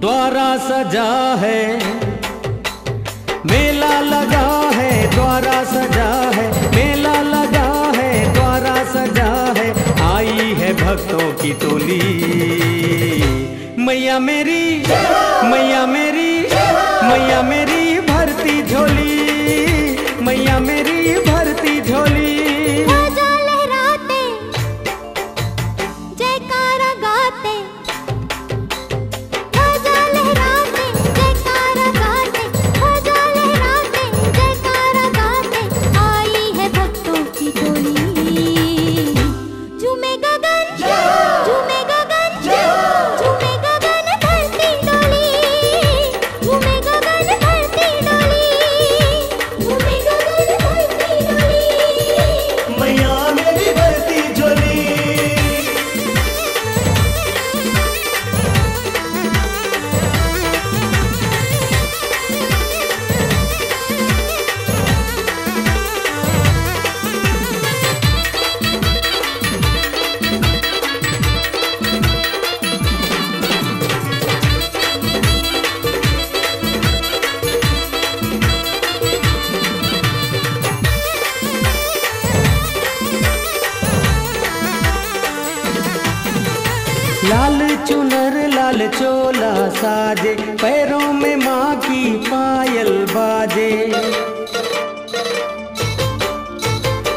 द्वारा सजा है, मेला लगा है, द्वारा सजा है, मेला लगा है, द्वारा सजा है, आई है भक्तों की टोली। मैया मेरी, मैया मेरी, मैया मेरी भरती झोली, मैया मेरी भरती झोली। ध्वजा लहराते, जयकारा गाते, ध्वजा लहराते, जयकारा गाते, ध्वजा लहराते, जयकारा गाते, आई है भक्तों की टोली। झूमे गगन, झूमे गगन, झूमे गगन धरती डोली, झूमे गगन धरती डोली, झूमे गगन धरती डोली। मैया मेरी भरती झोली। लाल चुनर लाल चोला साजे, पैरों में माँ की पायल बाजे।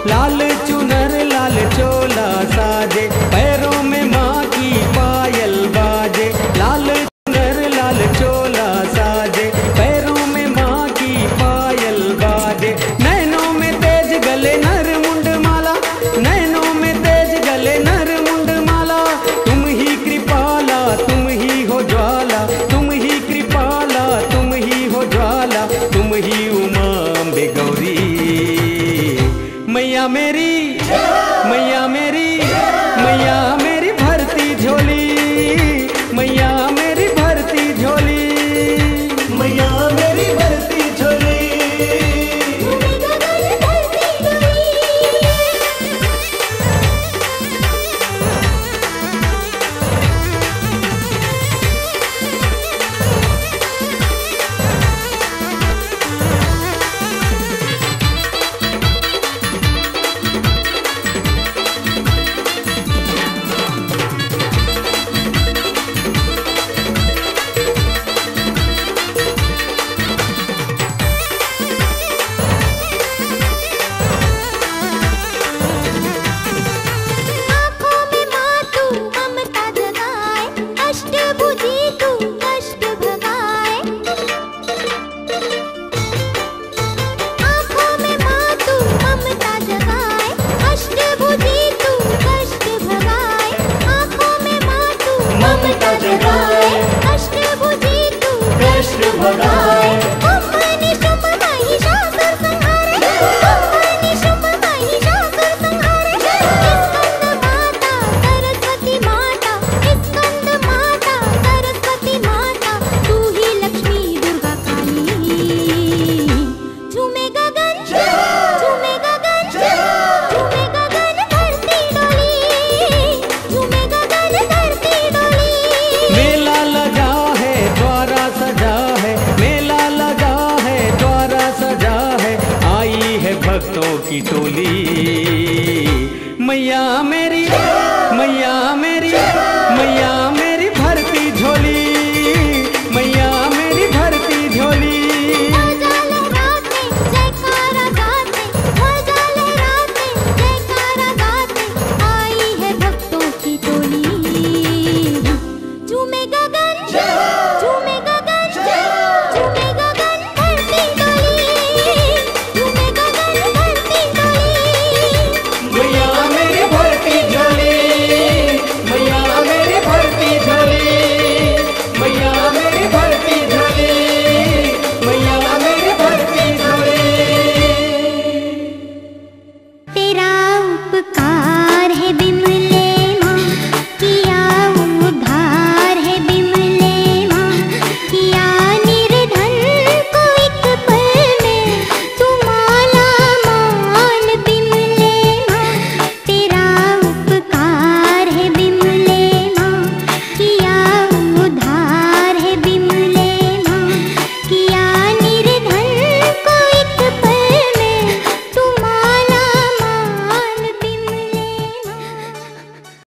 लाल चुनर लाल चोला साजे, पैरों